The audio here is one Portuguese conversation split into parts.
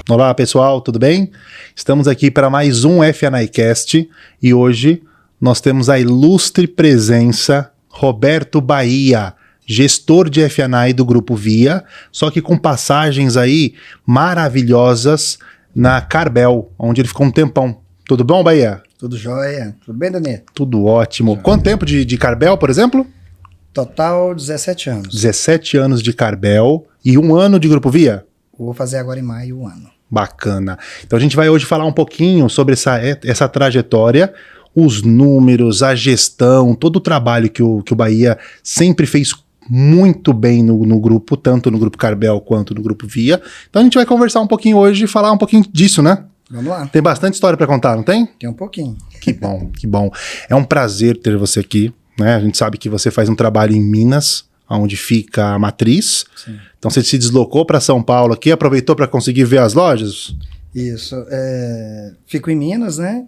Olá pessoal, tudo bem? Estamos aqui para mais um FNAcast e hoje nós temos a ilustre presença Roberto Bahia, gestor de FNA do Grupo Via, só que com passagens aí maravilhosas na Carbel, onde ele ficou um tempão. Tudo bom, Bahia? Tudo jóia. Tudo bem, Daniel? Tudo ótimo. Jóia. Quanto tempo de Carbel, por exemplo? Total 17 anos. 17 anos de Carbel e um ano de Grupo Via? Vou fazer agora em maio um ano. Bacana. Então a gente vai hoje falar um pouquinho sobre essa trajetória, os números, a gestão, todo o trabalho que o Bahia sempre fez muito bem no grupo, tanto no Grupo Carbel quanto no Grupo Via. Então a gente vai conversar um pouquinho hoje e falar um pouquinho disso, né? Vamos lá. Tem bastante história para contar, não tem? Tem um pouquinho. Que bom, que bom. É um prazer ter você aqui, né? A gente sabe que você faz um trabalho em Minas, onde fica a matriz. Sim. Então você se deslocou para São Paulo aqui, aproveitou para conseguir ver as lojas? Isso. Fico em Minas, né?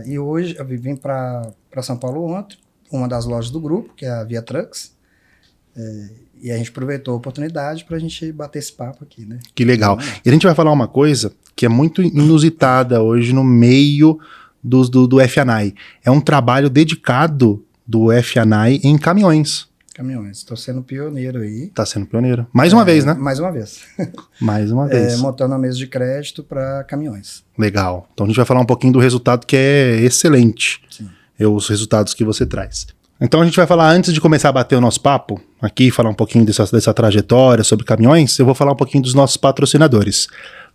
E hoje eu vim para São Paulo ontem, uma das lojas do grupo, que é a Via Trucks. E a gente aproveitou a oportunidade para a gente bater esse papo aqui, né? Que legal. E a gente vai falar uma coisa que é muito inusitada hoje no meio do FNA. É um trabalho dedicado do FNA em caminhões. Estou sendo pioneiro aí. Tá sendo pioneiro. Mais uma vez, né? Mais uma vez. Mais uma vez. Montando a mesa de crédito para caminhões. Legal. Então a gente vai falar um pouquinho do resultado que é excelente. Sim. Os resultados que você traz. Então a gente vai falar, antes de começar a bater o nosso papo, aqui, falar um pouquinho dessa trajetória sobre caminhões, eu vou falar um pouquinho dos nossos patrocinadores.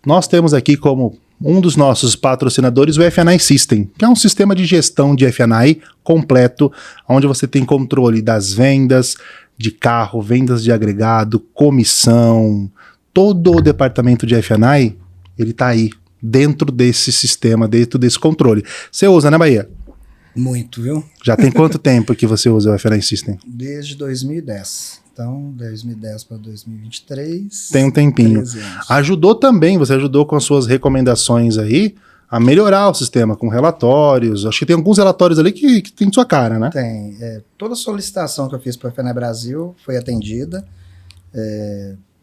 Nós temos aqui como um dos nossos patrocinadores o FNA System, que é um sistema de gestão de FNA completo, onde você tem controle das vendas de carro, vendas de agregado, comissão, todo o departamento de FNA, ele está aí, dentro desse sistema, dentro desse controle. Você usa, né, Bahia? Muito, viu? Já tem quanto tempo que você usa o FNA System? Desde 2010. Então, 2010 para 2023. Tem um tempinho. Ajudou também, você ajudou com as suas recomendações aí a melhorar o sistema com relatórios. Acho que tem alguns relatórios ali que tem sua cara, né? Tem. Toda solicitação que eu fiz para o FNA Brasil foi atendida.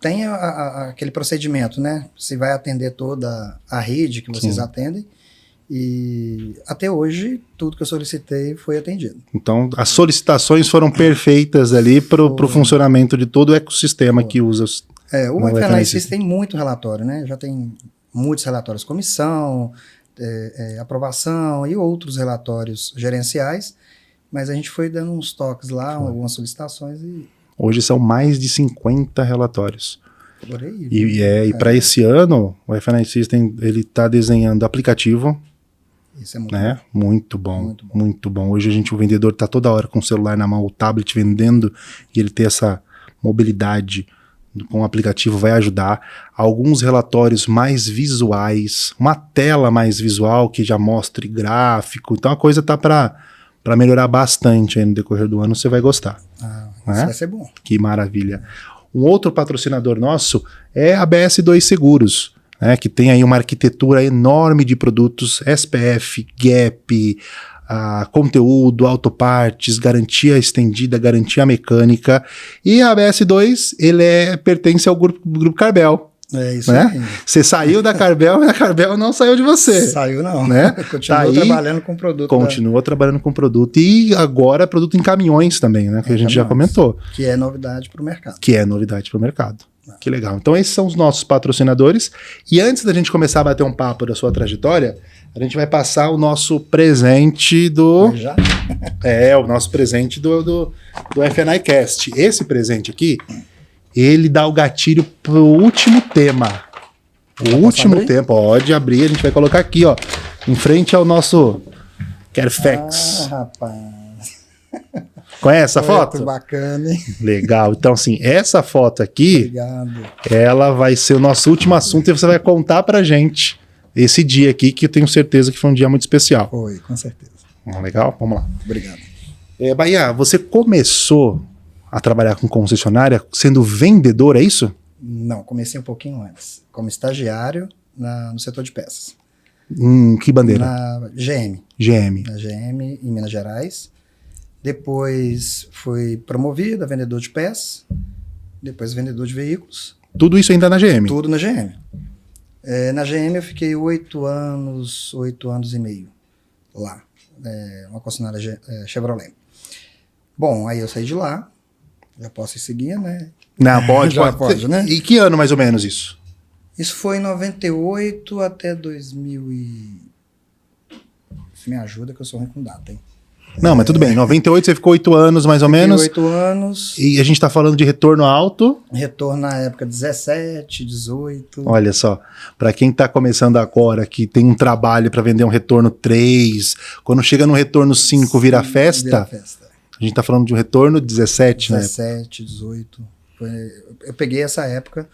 Tem aquele procedimento, né? Se vai atender toda a rede que vocês Sim. atendem. E até hoje, tudo que eu solicitei foi atendido. Então, as solicitações foram perfeitas ali para o funcionamento de todo o ecossistema que usa os... O FNA System tem muito relatório, né? Já tem muitos relatórios, comissão, aprovação e outros relatórios gerenciais, mas a gente foi dando uns toques lá, algumas solicitações e... Hoje são mais de 50 relatórios. Por aí. E para esse ano, o FNA System ele está desenhando aplicativo. Isso é muito bom. Muito bom, muito bom. Hoje o vendedor está toda hora com o celular na mão, o tablet vendendo, e ele ter essa mobilidade com o aplicativo vai ajudar. Alguns relatórios mais visuais, uma tela mais visual que já mostre gráfico. Então a coisa tá para melhorar bastante aí no decorrer do ano, você vai gostar. Isso vai ser bom. Que maravilha. Um outro patrocinador nosso é a BS2 Seguros, né, que tem aí uma arquitetura enorme de produtos, SPF, GAP, conteúdo, autopartes, garantia estendida, garantia mecânica. E a BS2, ele pertence ao grupo Carbel. É isso né? aí. Você saiu da Carbel e a Carbel não saiu de você. Saiu não. Né? Continua trabalhando com produto. Continua trabalhando com produto. E agora produto em caminhões também, né? Que a gente já comentou. Que é novidade para o mercado. Que legal. Então esses são os nossos patrocinadores. E antes da gente começar a bater um papo da sua trajetória, a gente vai passar o nosso presente do... Já? O nosso presente do FNAcast. Esse presente aqui, ele dá o gatilho pro último tema. O último tema, pode abrir, a gente vai colocar aqui, ó, em frente ao nosso Carfax. Rapaz. Conhece essa foto? Bacana, hein? Legal. Então, assim, essa foto aqui, Obrigado. Ela vai ser o nosso último assunto e você vai contar pra gente esse dia aqui, que eu tenho certeza que foi um dia muito especial. Foi, com certeza. Legal? Vamos lá. Obrigado. Bahia, você começou a trabalhar com concessionária sendo vendedor, é isso? Não, comecei um pouquinho antes. Como estagiário no setor de peças. Em que bandeira? Na GM. GM. Na GM, em Minas Gerais. Depois fui promovido a vendedor de peças. Depois vendedor de veículos. Tudo isso ainda na GM? Tudo na GM. Na GM eu fiquei 8 anos e meio lá. Uma concessionária Chevrolet. Bom, aí eu saí de lá. Já posso ir seguir, né? Não, pode, Já pode, né? E que ano mais ou menos isso? Isso foi em 98 até 2000 e... Isso me ajuda que eu sou ruim com data, hein? Não, mas tudo bem. Em 98 você ficou 8 anos mais ou menos. 8 anos. E a gente tá falando de retorno alto. Retorno na época 17, 18. Olha só, para quem tá começando agora, que tem um trabalho para vender um retorno 3, quando chega no retorno 5 vira festa, Vira festa. a gente tá falando de um retorno 17, né? 17, 18. Eu peguei essa época,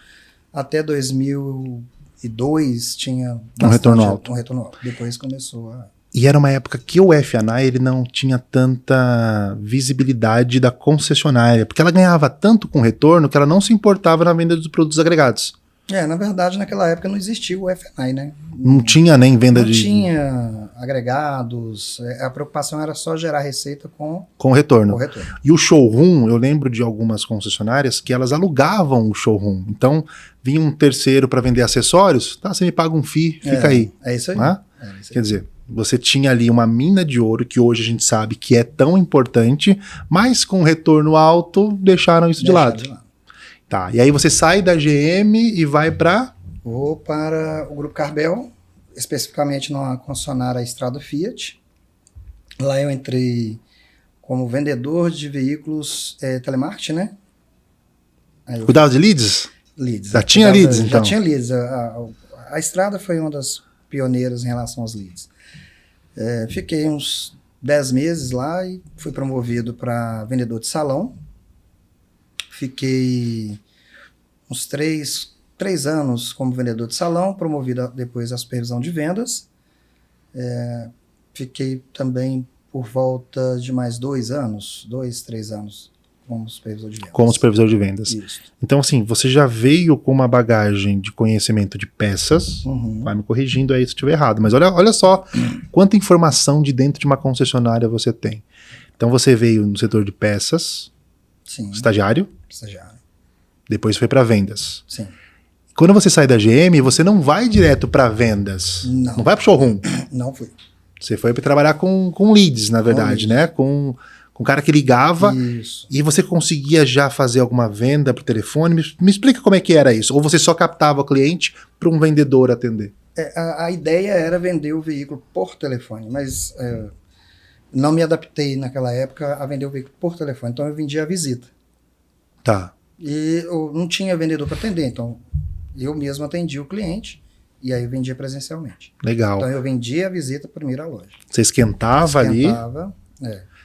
até 2002 tinha Um retorno alto. Um retorno alto. Depois começou a... E era uma época que o F&I ele não tinha tanta visibilidade da concessionária, porque ela ganhava tanto com retorno que ela não se importava na venda dos produtos agregados. Na verdade, naquela época não existia o F&I, né? Não tinha nem venda Não de... tinha agregados, a preocupação era só gerar receita com retorno. o retorno. E o showroom, eu lembro de algumas concessionárias que elas alugavam o showroom. Então, vinha um terceiro para vender acessórios, tá, você me paga um FII, fica aí. É isso aí. Né? É isso aí. Quer dizer, você tinha ali uma mina de ouro que hoje a gente sabe que é tão importante, mas com retorno alto deixaram isso de lado. Tá, e aí você sai da GM e vai para... Vou para o Grupo Carbel, especificamente numa concessionária Estrada Fiat. Lá eu entrei como vendedor de veículos telemarketing, né? Cuidava de leads? Leads. Já tinha leads, então? Já tinha leads. A Estrada foi uma das pioneiras em relação aos leads. Fiquei uns 10 meses lá e fui promovido para vendedor de salão. Fiquei uns 3 anos como vendedor de salão, promovido depois à supervisão de vendas. Fiquei também por volta de mais 2 anos, 2, 3 anos como supervisor de vendas. Como supervisor de vendas. Isso. Então, assim, você já veio com uma bagagem de conhecimento de peças, vai me corrigindo aí se eu estiver errado, mas olha só quanta informação de dentro de uma concessionária você tem. Então, você veio no setor de peças, Sim. estagiário, depois foi para vendas. Sim. Quando você sai da GM, você não vai direto para vendas, não vai para showroom. Não fui. Você foi para trabalhar com leads, na verdade, né? Com um cara que ligava. Isso. E você conseguia já fazer alguma venda por telefone? Me explica como é que era isso. Ou você só captava o cliente para um vendedor atender? A ideia era vender o veículo por telefone, mas não me adaptei naquela época a vender o veículo por telefone, então eu vendia a visita. Tá. E eu não tinha vendedor para atender, então eu mesmo atendia o cliente e aí eu vendia presencialmente. Legal. Então eu vendia a visita primeiro à loja. Você esquentava ali?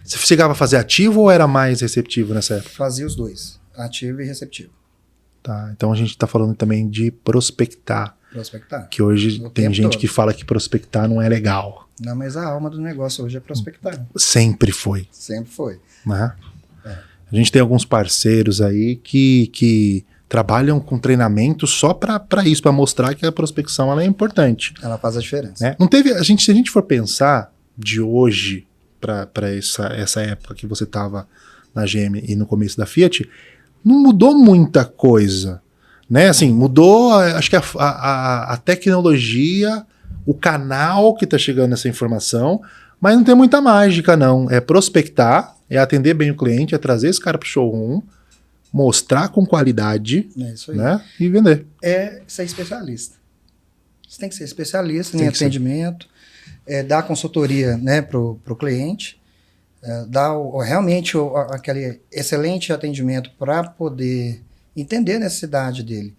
Você chegava a fazer ativo ou era mais receptivo nessa época? Fazia os dois, ativo e receptivo. Tá, então a gente está falando também de prospectar. Prospectar. Que hoje tem gente que fala que prospectar não é legal. Não, mas a alma do negócio hoje é prospectar. Sempre foi. Sempre foi. Né? A gente tem alguns parceiros aí que trabalham com treinamento só para isso, para mostrar que a prospecção ela é importante. Ela faz a diferença. Né? Não teve, se a gente for pensar de hoje para essa época que você estava na GM e no começo da Fiat, não mudou muita coisa, né? Assim, mudou, acho que a tecnologia, o canal que está chegando essa informação, mas não tem muita mágica, não. É prospectar, é atender bem o cliente, é trazer esse cara para o showroom, mostrar com qualidade, isso aí. Né? E vender. É ser especialista. Você tem que ser especialista em atendimento, dar consultoria, né, para o cliente, dar realmente aquele excelente atendimento para poder entender a necessidade dele,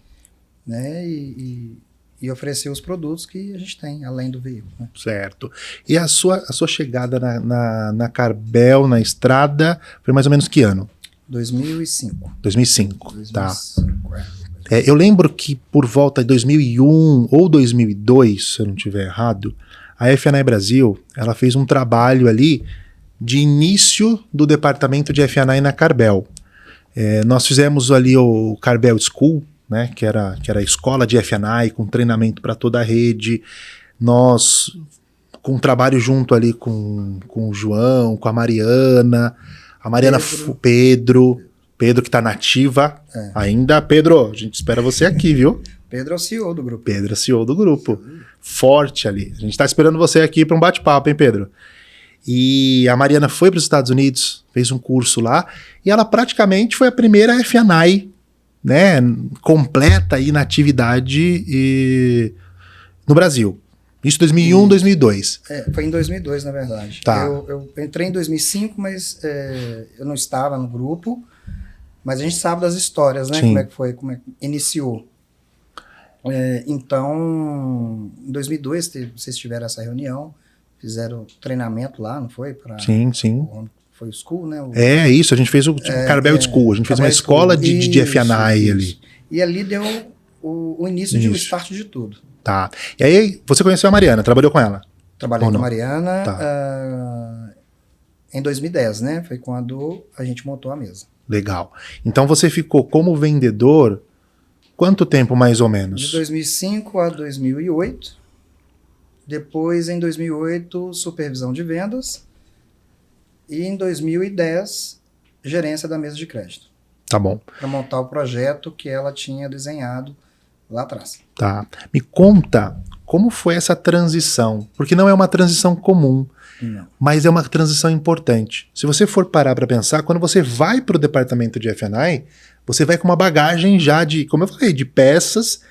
né, e oferecer os produtos que a gente tem, além do veículo. Né? Certo. E a sua chegada na Carbel, na estrada, foi mais ou menos que ano? 2005. 2005, tá. Eu lembro que por volta de 2001 ou 2002, se eu não estiver errado, a F&I Brasil, ela fez um trabalho ali de início do departamento de F&I na Carbel. Nós fizemos ali o Carbel School, né, que era a escola de F&I com treinamento para toda a rede. Nós, com um trabalho junto ali com o João, com a Mariana Pedro que tá nativa ainda. Pedro, a gente espera você aqui, viu? Pedro é o CEO do grupo. Pedro é CEO do grupo. Forte ali. A gente tá esperando você aqui para um bate-papo, hein, Pedro? E a Mariana foi para os Estados Unidos, fez um curso lá, e ela praticamente foi a primeira FNAI, né, completa aí na atividade no Brasil. Isso 2001, 2002. Foi em 2002, na verdade. Tá. Eu entrei em 2005, mas eu não estava no grupo, mas a gente sabe das histórias, né? Sim. Como é que foi, como é que iniciou. Então, em 2002, vocês tiveram essa reunião, fizeram treinamento lá, não foi? Sim. Foi o School, né? Isso, a gente fez o Carvel School, a gente fez uma escola de FNAI ali. E ali deu o início o start de tudo. Tá. E aí, você conheceu a Mariana, trabalhou com ela? Trabalhei com a Mariana em 2010, né? Foi quando a gente montou a mesa. Legal. Então você ficou como vendedor quanto tempo mais ou menos? De 2005 a 2008. Depois, em 2008, supervisão de vendas. E em 2010, gerência da mesa de crédito. Tá bom. Para montar o projeto que ela tinha desenhado lá atrás. Tá. Me conta como foi essa transição, porque não é uma transição comum, mas é uma transição importante. Se você for parar para pensar, quando você vai para o departamento de F&I, você vai com uma bagagem já de, como eu falei, de peças,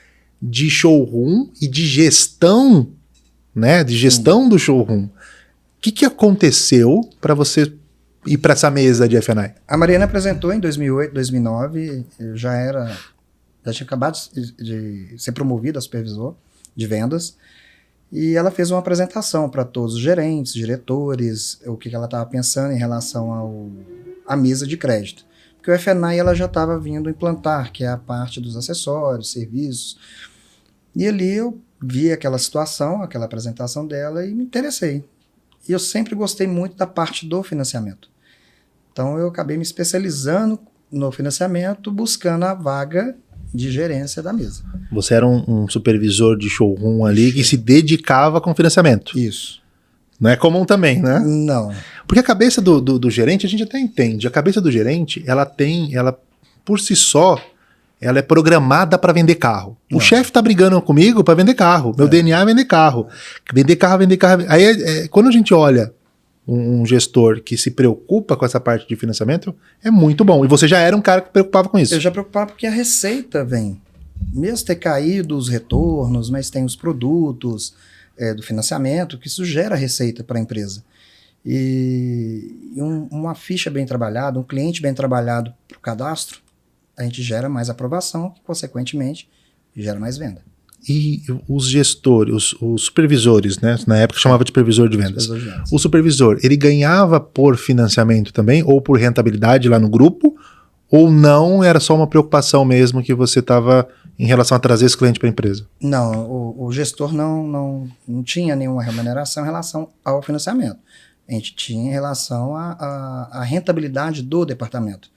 de showroom e de gestão, né? De gestão do showroom. O que aconteceu para você ir para essa mesa de F&I? A Mariana apresentou em 2008, 2009, eu já tinha acabado de ser promovida a supervisor de vendas, e ela fez uma apresentação para todos os gerentes, diretores, o que ela estava pensando em relação à mesa de crédito. Porque o F&I ela já estava vindo implantar, que é a parte dos acessórios, serviços. E ali eu vi aquela situação, aquela apresentação dela e me interessei. E eu sempre gostei muito da parte do financiamento. Então eu acabei me especializando no financiamento, buscando a vaga de gerência da mesa. Você era um supervisor de showroom ali que se dedicava com financiamento. Isso. Não é comum também, né? Não. Porque a cabeça do gerente, a gente até entende. A cabeça do gerente, ela por si só, ela é programada para vender carro. Não. O chefe tá brigando comigo para vender carro. Meu DNA é vender carro. Vender carro. Aí, quando a gente olha um gestor que se preocupa com essa parte de financiamento, é muito bom. E você já era um cara que preocupava com isso. Eu já preocupava porque a receita vem. Mesmo ter caído os retornos, mas tem os produtos do financiamento, que isso gera receita para a empresa. E uma ficha bem trabalhada, um cliente bem trabalhado para o cadastro, a gente gera mais aprovação, que consequentemente gera mais venda. E os gestores, os supervisores, né? Na época chamava de supervisor de vendas. O supervisor, ele ganhava por financiamento também, ou por rentabilidade lá no grupo, ou não, era só uma preocupação mesmo que você estava em relação a trazer esse cliente para a empresa? Não, o gestor não tinha nenhuma remuneração em relação ao financiamento. A gente tinha em relação à rentabilidade do departamento.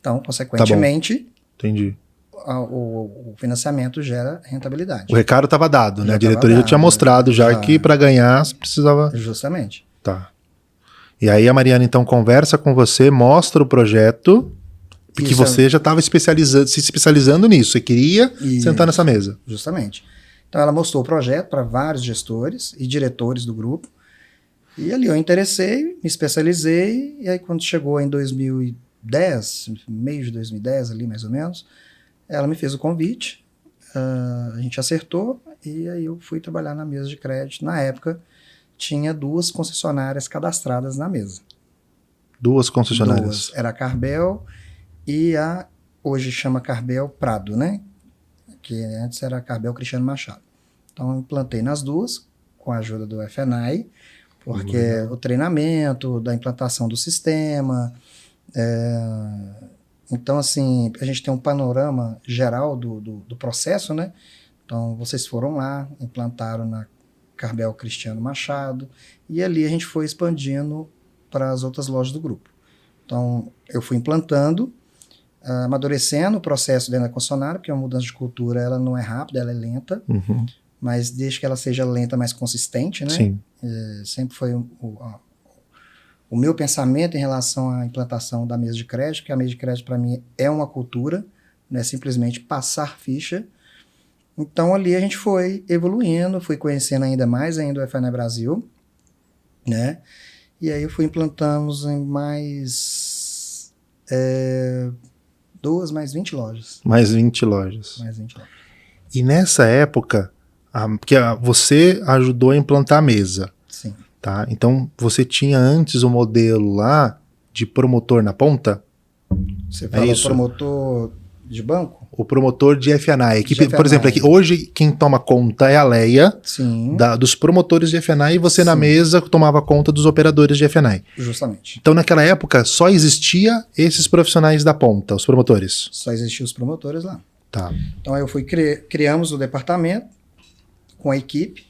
Então, consequentemente, entendi. O financiamento gera rentabilidade. O recado estava dado, né? A diretoria já tinha mostrado já que para ganhar você precisava... Justamente. Tá. E aí a Mariana então conversa com você, mostra o projeto, porque você já estava se especializando nisso. Você queria sentar nessa mesa. Justamente. Então ela mostrou o projeto para vários gestores e diretores do grupo. E ali eu interessei, me especializei, e aí quando chegou em 2010, meio de 2010 ali mais ou menos, ela me fez o convite, a gente acertou, e aí eu fui trabalhar na mesa de crédito. Na época, tinha 2 concessionárias cadastradas na mesa. 2 concessionárias? 2. Era a Carbel e hoje chama Carbel Prado, né? Que antes era a Carbel Cristiano Machado. Então, eu implantei nas 2, com a ajuda do F&I, porque o treinamento, da implantação do sistema... Então, assim, a gente tem um panorama geral do processo, né? Então, vocês foram lá, implantaram na Carbel Cristiano Machado, e ali a gente foi expandindo para as outras lojas do grupo. Então, eu fui implantando, amadurecendo o processo dentro da concessionária, porque uma mudança de cultura ela não é rápida, ela é lenta. mas desde que ela seja lenta, mais consistente, né? Sim. Sempre foi o meu pensamento em relação à implantação da mesa de crédito, que a mesa de crédito para mim é uma cultura, não é simplesmente passar ficha. Então ali a gente foi evoluindo, fui conhecendo ainda mais ainda o FNE Brasil, né? E aí eu fui implantamos em mais 2 mais 20 lojas. Mais 20 lojas. Mais 20 lojas. E nessa época, porque você ajudou a implantar a mesa. Sim. Tá? Então você tinha antes o modelo lá de promotor na ponta? Você fala isso? Promotor de banco? O promotor de F&I. De Por exemplo, aqui, hoje quem toma conta é a Leia, sim, dos promotores de F&I, e você na sim, mesa tomava conta dos operadores de F&I. justamente. Então naquela época só existia esses profissionais da ponta, os promotores. Só existiam os promotores lá. Tá. Então aí eu fui criamos o departamento com a equipe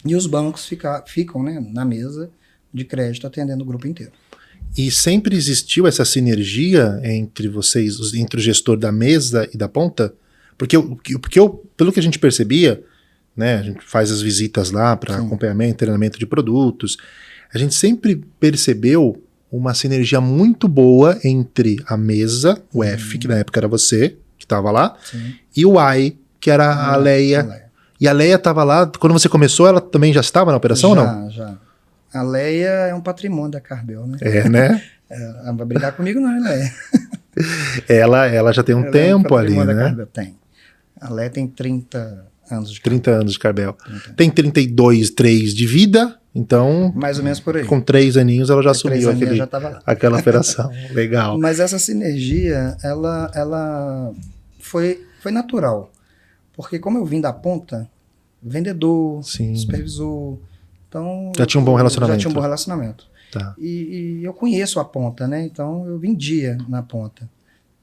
e os bancos ficam, né, na mesa de crédito atendendo o grupo inteiro. E sempre existiu essa sinergia entre vocês, entre o gestor da mesa e da ponta? Porque pelo que a gente percebia, né, a gente faz as visitas lá para acompanhamento, treinamento de produtos, a gente sempre percebeu uma sinergia muito boa entre a mesa, o F, que na época era você, que estava lá, sim, e o I, que era a Leia. E a Leia estava lá, quando você começou, ela também já estava na operação ou não? Já. A Leia é um patrimônio da Carbel, né? É, né? Ela vai brigar comigo não, hein, Leia? Ela já tem um tempo ali, né? Carbel. Tem. A Leia tem 30 anos de Carbel. 30 anos de Carbel. Tem 32, 3 de vida, então... Mais ou menos por aí. Com 3 aninhos ela já assumiu já tava lá. aquela operação. Legal. Mas essa sinergia, ela foi natural. Porque como eu vim da ponta, vendedor, Sim. supervisor, então... Já tinha um bom relacionamento. Já tinha um bom relacionamento. Tá. E eu conheço a ponta, né? Então eu vendia na ponta.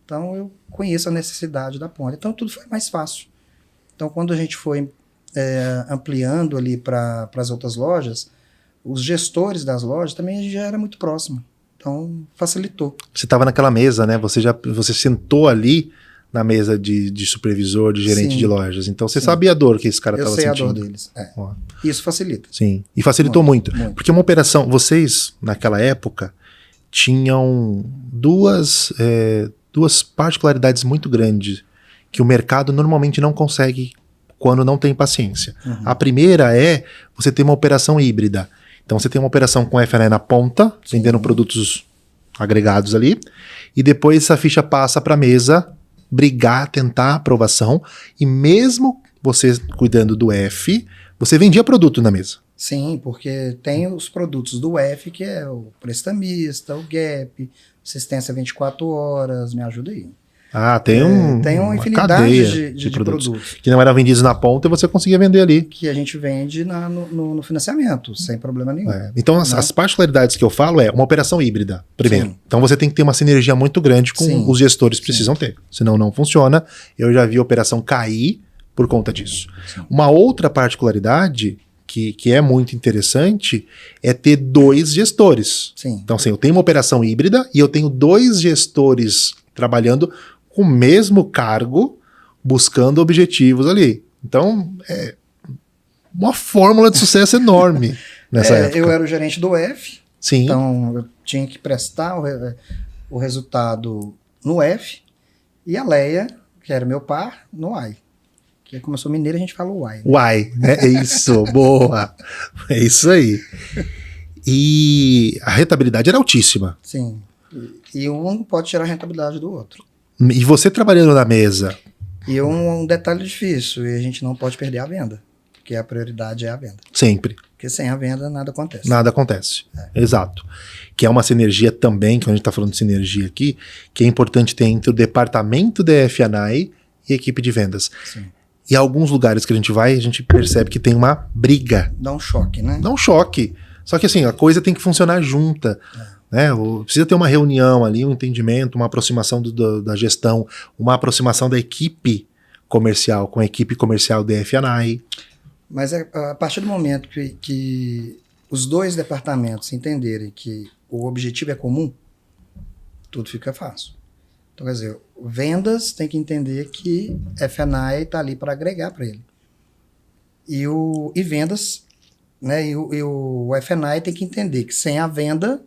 Então eu conheço a necessidade da ponta. Então tudo foi mais fácil. Então quando a gente foi ampliando ali para as outras lojas, os gestores das lojas também a gente já era muito próximo. Então facilitou. Você estava naquela mesa, né? Você sentou ali na mesa de supervisor, de gerente Sim. de lojas. Então você sabia a dor que esse cara estava sentindo. Eu sei a dor deles. Isso facilita. Sim. E facilitou muito. Porque uma operação... Vocês, naquela época, tinham duas particularidades muito grandes que o mercado normalmente não consegue quando não tem paciência. Uhum. A primeira é você ter uma operação híbrida. Então você tem uma operação com F&I na ponta, vendendo produtos agregados ali, e depois essa ficha passa para a mesa brigar, tentar aprovação, e mesmo você cuidando do F, você vendia produto na mesa. Sim, porque tem os produtos do F, que é o prestamista, o Gap, assistência 24 horas, me ajuda aí. Tem uma infinidade de produtos. Que não eram vendidos na ponta e você conseguia vender ali. Que a gente vende no financiamento, sem problema nenhum. Então, as particularidades que eu falo é uma operação híbrida, primeiro. Sim. Então, você tem que ter uma sinergia muito grande com os gestores precisam ter. Senão, não funciona. Eu já vi a operação cair por conta disso. Sim. Uma outra particularidade que é muito interessante é ter 2 gestores. Sim. Então, assim, eu tenho uma operação híbrida e eu tenho 2 gestores trabalhando com o mesmo cargo, buscando objetivos ali. Então, é uma fórmula de sucesso enorme nessa época. Eu era o gerente do F, Sim. Então eu tinha que prestar o resultado no F, e a Leia, que era meu par, no I. Que como eu sou mineiro, a gente fala o I. Né? É isso, boa. É isso aí. E a rentabilidade era altíssima. Sim. E um pode tirar a rentabilidade do outro. E você trabalhando na mesa. E um detalhe difícil, e a gente não pode perder a venda. Porque a prioridade é a venda. Sempre. Porque sem a venda nada acontece. Nada acontece. Exato. Que é uma sinergia também, que a gente está falando de sinergia aqui, que é importante ter entre o departamento de F&I e a equipe de vendas. Sim. E alguns lugares que a gente vai, a gente percebe que tem uma briga. Dá um choque, né? Dá um choque. Só que assim, a coisa tem que funcionar junta. Né? Precisa ter uma reunião ali, um entendimento, uma aproximação da gestão, uma aproximação da equipe comercial com a equipe comercial de F&I. Mas a partir do momento que os 2 departamentos entenderem que o objetivo é comum, tudo fica fácil. Então, quer dizer, vendas tem que entender que F&I está ali para agregar para ele. e vendas, né? E o F&I tem que entender que sem a venda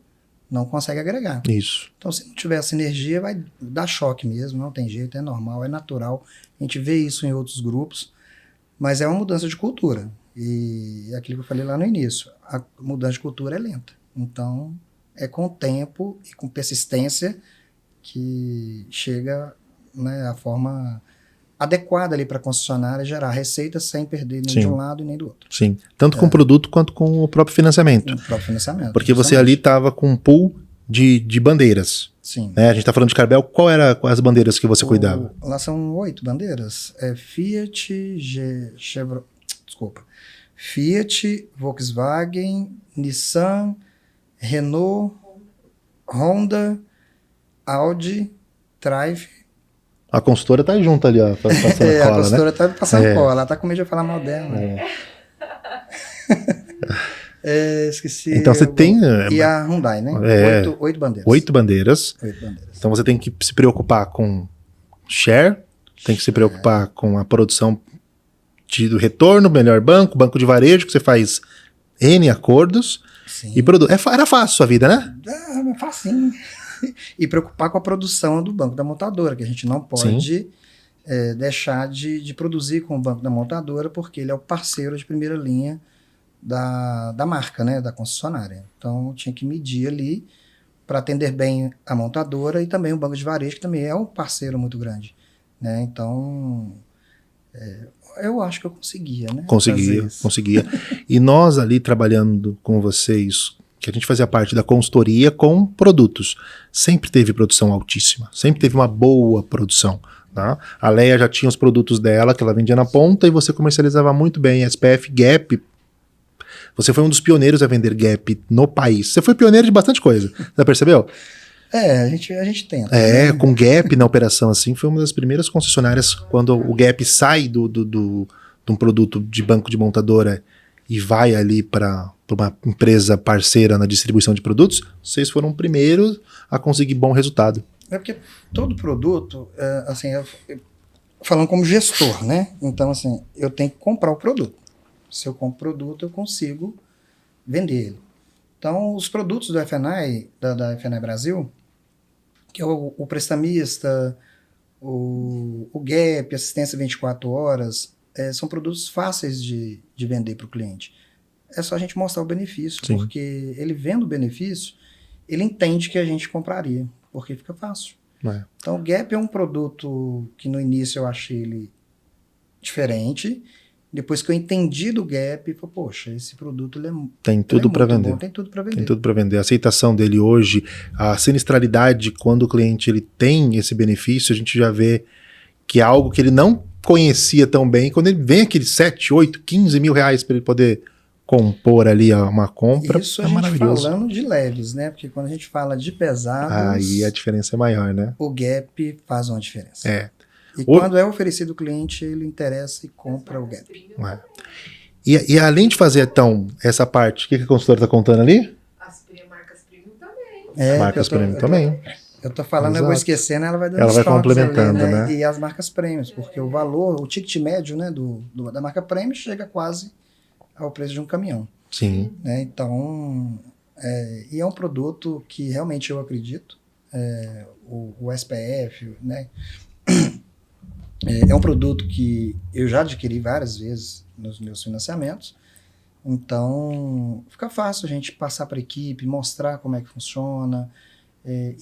não consegue agregar. Isso. Então, se não tiver essa energia, vai dar choque mesmo, não tem jeito, é normal, é natural. A gente vê isso em outros grupos, mas é uma mudança de cultura. E é aquilo que eu falei lá no início, a mudança de cultura é lenta. Então, é com o tempo e com persistência que chega, né, a forma adequada ali para a concessionária gerar receita sem perder nem de um lado e nem do outro. Sim, tanto com o produto quanto com o próprio financiamento. O próprio financiamento. Porque você ali estava com um pool de bandeiras. Sim. Né? A gente está falando de Carvel, quais as bandeiras que você cuidava? Lá são 8 bandeiras. Fiat, Fiat, Volkswagen, Nissan, Renault, Honda, Audi, Trive. A consultora tá junto ali, ó, passando cola, a consultora, né? Tá passando cola, ela tá com medo de falar mal dela. Esqueci. Então você tem... E a Hyundai, né? 8 bandeiras. 8 bandeiras. 8 bandeiras. Então você tem que se preocupar com share, tem que se preocupar com a produção do retorno, melhor banco de varejo, que você faz N acordos. Sim. E era fácil a sua vida, né? É facinho. E preocupar com a produção do banco da montadora, que a gente não pode deixar de produzir com o banco da montadora, porque ele é o parceiro de primeira linha da marca, né, da concessionária. Então tinha que medir ali para atender bem a montadora e também o banco de varejo, que também é um parceiro muito grande. Né? Então, eu acho que eu conseguia. Né, conseguia. E nós ali trabalhando com vocês, que a gente fazia parte da consultoria com produtos, sempre teve produção altíssima, sempre teve uma boa produção. Tá? A Leia já tinha os produtos dela, que ela vendia na ponta, e você comercializava muito bem SPF, Gap. Você foi um dos pioneiros a vender Gap no país. Você foi pioneiro de bastante coisa, já percebeu? A gente tenta. Né? Com Gap na operação, assim, foi uma das primeiras concessionárias, quando o Gap sai de um produto de banco de montadora e vai ali para uma empresa parceira na distribuição de produtos, vocês foram primeiros a conseguir bom resultado. É porque todo produto, assim, falando como gestor, né? Então, assim, eu tenho que comprar o produto. Se eu compro o produto, eu consigo vender ele. Então, os produtos do F&I, da F&I Brasil, que é o prestamista, o Gap, assistência 24 horas, são produtos fáceis de vender para o cliente. É só a gente mostrar o benefício, Sim. Porque ele vendo o benefício, ele entende que a gente compraria, porque fica fácil. Então, o Gap é um produto que no início eu achei ele diferente. Depois que eu entendi do Gap, eu falei, poxa, esse produto tem tudo para vender. Tem tudo para vender. Tem tudo para vender. A aceitação dele hoje, a sinistralidade, quando o cliente ele tem esse benefício, a gente já vê que é algo que ele não conhecia tão bem. Quando ele vem aqueles 7, 8, 15 mil reais para ele poder compor ali uma compra, isso a gente maravilhoso. Falando de leves, né? Porque quando a gente fala de pesados... Aí a diferença é maior, né? O Gap faz uma diferença. E Quando é oferecido ao cliente, ele interessa e compra o Gap. E além de fazer, então, essa parte, o que a consultora está contando ali? As marcas premium também. Marcas premium também. Eu tô falando, eu vou esquecendo, ela vai dando Ela vai complementando, ali, né? E as marcas premium, porque o valor, o ticket médio, né, da marca premium chega quase ao preço de um caminhão. Sim. Né? Então, e é um produto que realmente eu acredito, o SPF, né? É um produto que eu já adquiri várias vezes nos meus financiamentos, então fica fácil a gente passar para a equipe, mostrar como é que funciona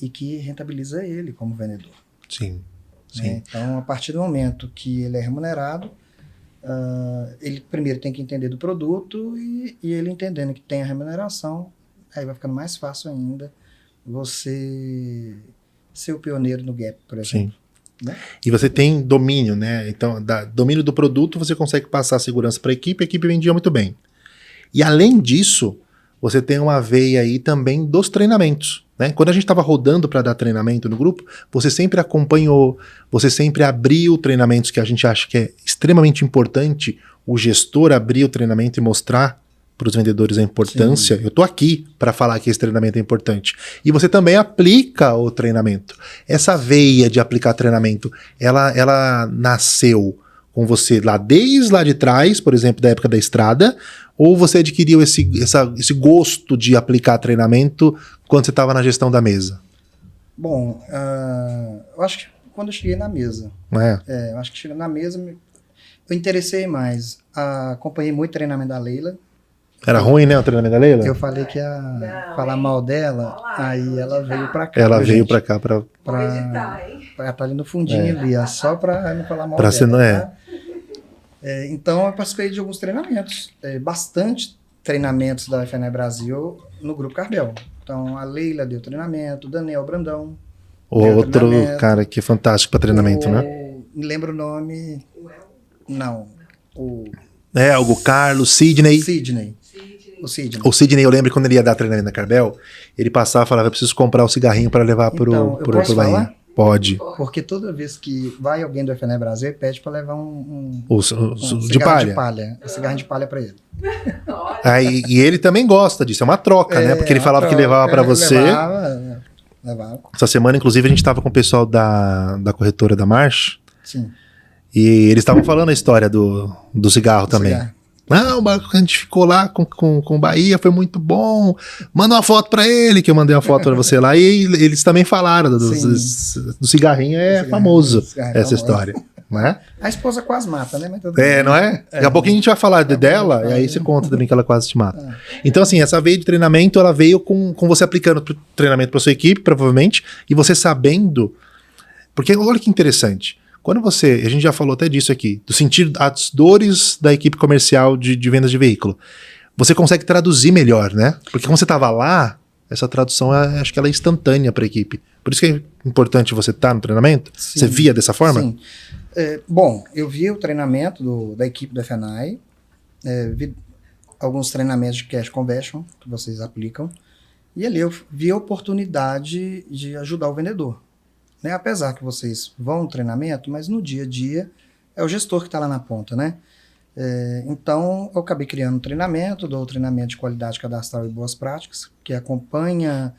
e que rentabiliza ele como vendedor. Sim. Então, a partir do momento que ele é remunerado, ele primeiro tem que entender do produto e ele entendendo que tem a remuneração, aí vai ficando mais fácil ainda você ser o pioneiro no Gap, por exemplo. Sim. Né? E você tem domínio, né? Então, domínio do produto, você consegue passar a segurança para a equipe vendia muito bem. E além disso, você tem uma veia aí também dos treinamentos. Né? Quando a gente estava rodando para dar treinamento no grupo, você sempre acompanhou, você sempre abriu treinamentos que a gente acha que é extremamente importante o gestor abrir o treinamento e mostrar para os vendedores a importância. Sim. Eu estou aqui para falar que esse treinamento é importante. E você também aplica o treinamento. Essa veia de aplicar treinamento, ela nasceu com você desde lá de trás, por exemplo, da época da estrada, ou você adquiriu esse gosto de aplicar treinamento quando você estava na gestão da mesa? Bom, eu acho que quando eu cheguei na mesa, Não é? eu acho que chegando na mesa, eu interessei mais. Acompanhei muito o treinamento da Leila. Era ruim, né, o treinamento da Leila? Eu falei que ia falar mal dela, aí ela veio pra cá. Ela viu, veio gente? pra cá pra... Vou editar, hein? Pra estar ali no fundinho ali, só pra não falar mal Pra dela. ser, não é? Tá? Então, eu participei de alguns treinamentos, bastante treinamentos da FNE Brasil no Grupo Carbel. Então, a Leila deu treinamento, o Daniel Brandão. Outro treinamento. cara que é fantástico pra treinamento, né? Me lembro o nome. Não. O O Carlos, Sidney. Sidney. O Sidney. O Sidney, eu lembro quando ele ia dar treinamento na Carbel, ele passava e falava, eu preciso comprar um cigarrinho pra levar pro Então, eu posso Bahia. falar? Pode. Porque toda vez que vai alguém do FNE Brasil, ele pede pra levar um O cigarro de palha. Um cigarro de palha pra ele. Aí, e ele também gosta disso, é uma troca, né? Porque ele uma falava que troca, levava pra você. Levava. Essa semana, inclusive, a gente tava com o pessoal da corretora da March, Sim. e eles estavam falando a história do cigarro também. Cigarro. Não, a gente ficou lá com o Bahia, foi muito bom. Manda uma foto pra ele, que eu mandei uma foto pra você lá. E eles também falaram do cigarrinho, famoso cigarrinho essa famoso. história. Né? A esposa quase mata, né? Mas tudo bem. Não é? Daqui a pouquinho a gente vai falar dela, e aí você conta também que ela quase te mata. Então, assim, essa veia de treinamento, ela veio com você aplicando treinamento pra sua equipe, provavelmente, e você sabendo. Porque olha que interessante. Quando a gente já falou até disso aqui, do sentir as dores da equipe comercial de vendas de veículo, você consegue traduzir melhor, né? Porque quando você estava lá, essa tradução, acho que ela é instantânea para a equipe. Por isso que é importante você estar no treinamento. Sim. Você via dessa forma? Sim. Bom, eu vi o treinamento da equipe da FNAI, vi alguns treinamentos de cash conversion que vocês aplicam, e ali eu vi a oportunidade de ajudar o vendedor. Né? Apesar que vocês vão no treinamento, mas no dia a dia é o gestor que está lá na ponta, né? Então, eu acabei criando um treinamento, dou treinamento de qualidade cadastral e boas práticas, que acompanha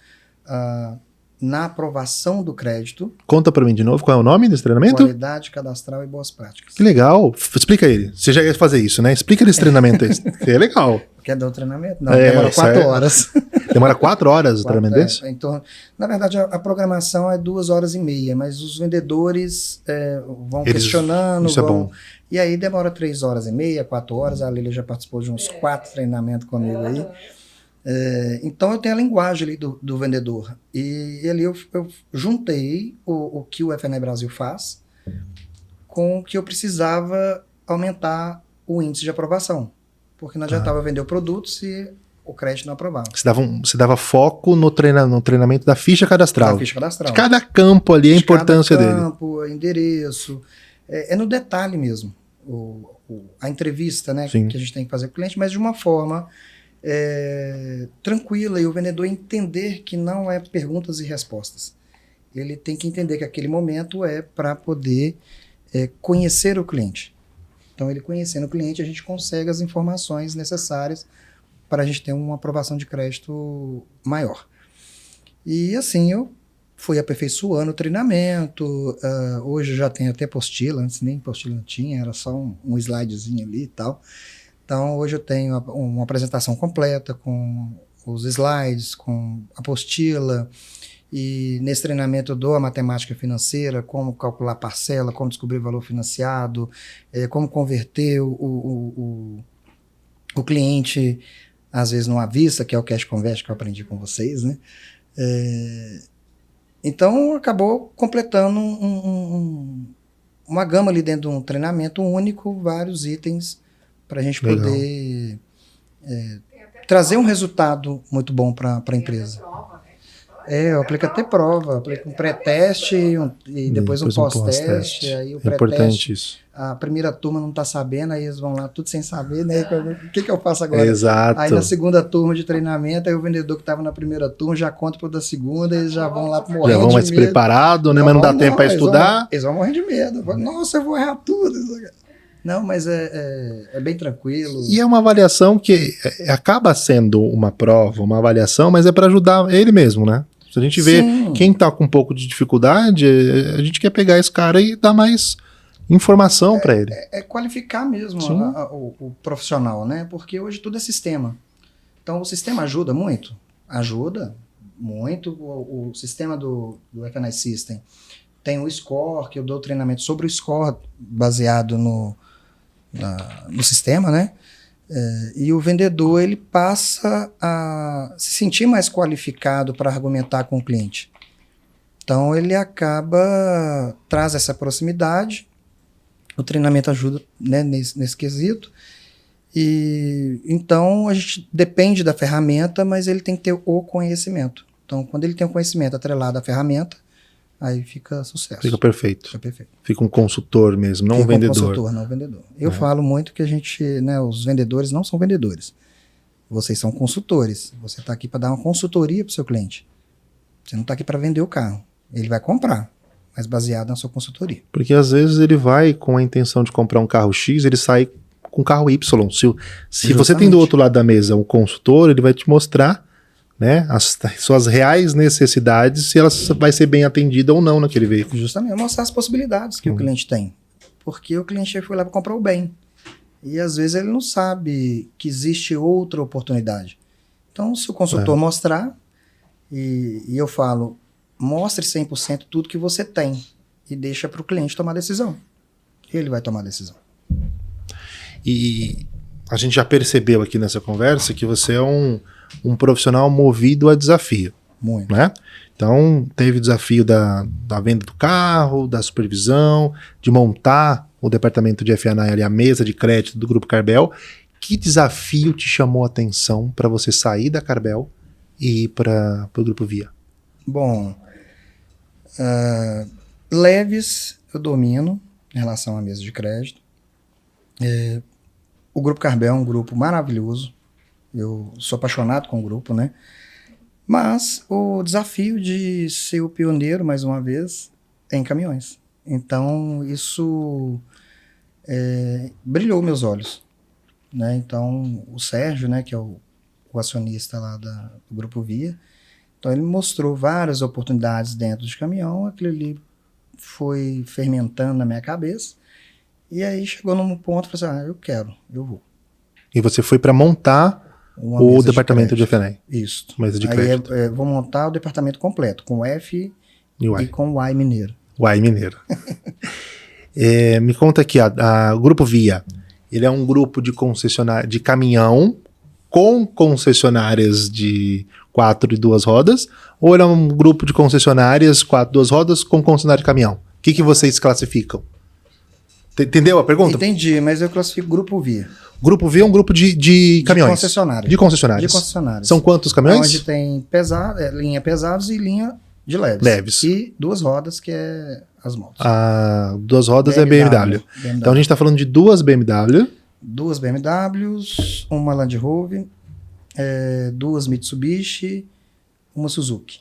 na aprovação do crédito. Conta para mim de novo, qual é o nome desse treinamento? Qualidade cadastral e boas práticas. Que legal. Explica ele. Você já ia fazer isso, né? Explica esse treinamento aí. É legal. Quer dar o treinamento? Não, demora 4 horas. Demora 4 horas o treinamento desse? Então, na verdade, a programação é 2h30, mas os vendedores vão questionando. Isso é bom. E aí demora 3h30, 4 horas. A Lília já participou de uns 4 treinamentos comigo aí. Então eu tenho a linguagem ali do vendedor. E ali eu juntei o que o FNE Brasil faz com o que eu precisava aumentar o índice de aprovação. Porque não adiantava vender o produto se o crédito não aprovava. Você dava foco no treinamento da ficha cadastral. Da ficha cadastral. De cada campo ali, a importância dele. Campo, endereço. É no detalhe mesmo. A entrevista, né, Sim. que a gente tem que fazer com o cliente, mas de uma forma tranquila, e o vendedor entender que não é perguntas e respostas. Ele tem que entender que aquele momento é para poder conhecer o cliente. Então, ele conhecendo o cliente, a gente consegue as informações necessárias para a gente ter uma aprovação de crédito maior. E assim, eu fui aperfeiçoando o treinamento. Hoje já tem até apostila, antes nem apostila tinha, era só um slidezinho ali e tal. Então, hoje eu tenho uma apresentação completa com os slides, com apostila. E nesse treinamento eu dou a matemática financeira, como calcular parcela, como descobrir valor financiado, como converter o cliente, às vezes, numa vista, que é o cash conversion que eu aprendi com vocês, né? Então, acabou completando uma gama ali dentro de um treinamento único, vários itens, para a gente poder trazer um resultado muito bom para a empresa. Eu aplico até prova, aplico um pré-teste e depois um pós-teste. Aí o é importante isso. A primeira turma não está sabendo, aí eles vão lá tudo sem saber, né? O que eu faço agora? Exato. Aí na segunda turma de treinamento, aí o vendedor que estava na primeira turma já conta para o da segunda, eles já vão lá morrendo de medo. Já vão mais preparados, né? Mas não dá tempo para estudar. Eles vão morrer de medo. Nossa, eu vou errar tudo. Não, mas é bem tranquilo. E é uma avaliação que acaba sendo uma prova, uma avaliação, mas é para ajudar ele mesmo, né? Se a gente vê quem tá com um pouco de dificuldade, a gente quer pegar esse cara e dar mais informação para ele. É qualificar mesmo o profissional, né? Porque hoje tudo é sistema. Então, o sistema ajuda muito? Ajuda muito. O sistema do FNI System tem o score, que eu dou treinamento sobre o score, baseado no sistema, né? E o vendedor, ele passa a se sentir mais qualificado para argumentar com o cliente. Então, ele traz essa proximidade, o treinamento ajuda, né, nesse quesito. E então a gente depende da ferramenta, mas ele tem que ter o conhecimento. Então, quando ele tem o conhecimento atrelado à ferramenta, aí fica sucesso. Fica perfeito. Fica perfeito. Fica um consultor mesmo, não um vendedor. Consultor, não um vendedor. Eu falo muito que a gente, né, os vendedores não são vendedores. Vocês são consultores. Você está aqui para dar uma consultoria para o seu cliente. Você não está aqui para vender o carro. Ele vai comprar, mas baseado na sua consultoria. Porque às vezes ele vai com a intenção de comprar um carro X, ele sai com carro Y. Se você tem do outro lado da mesa um consultor, ele vai te mostrar, né, as suas reais necessidades, se ela vai ser bem atendida ou não naquele veículo. Justamente, mostrar as possibilidades que o cliente tem. Porque o cliente foi lá para comprar o bem. E às vezes ele não sabe que existe outra oportunidade. Então, se o consultor mostrar, e eu falo, mostre 100% tudo que você tem e deixa para o cliente tomar decisão. Ele vai tomar a decisão. E a gente já percebeu aqui nessa conversa que você é um profissional movido a desafio. Muito. Né? Então, teve o desafio da venda do carro, da supervisão, de montar o departamento de F&I ali, a mesa de crédito do Grupo Carbel. Que desafio te chamou a atenção para você sair da Carbel e ir para o Grupo Via? Bom, leves eu domino em relação à mesa de crédito. O Grupo Carbel é um grupo maravilhoso. Eu sou apaixonado com o grupo, né? Mas o desafio de ser o pioneiro, mais uma vez, é em caminhões. Então, isso brilhou meus olhos, né? Então, o Sérgio, né, que é o acionista lá do Grupo Via, então ele mostrou várias oportunidades dentro de caminhão, aquilo ali foi fermentando na minha cabeça, e aí chegou num ponto e falei assim, eu vou. E você foi para montar o departamento de F&I? Isso. Mesa de aí crédito. Vou montar o departamento completo, com F e com Y mineiro. Y mineiro. Me conta aqui, o Grupo Via, ele é um grupo de concessionária de caminhão com concessionárias de 4 e 2 rodas, ou ele é um grupo de concessionárias 4 e 2 rodas com concessionária de caminhão? O que vocês classificam? Entendeu a pergunta? Entendi, mas eu classifico Grupo Via. Grupo Via é um grupo de caminhões. De concessionárias. São quantos caminhões? Onde tem linha pesados e linha de leves. E 2 rodas, que é as motos. 2 rodas é BMW. Então a gente está falando de 2 BMW. 2 BMWs, uma Land Rover, 2 Mitsubishi, uma Suzuki.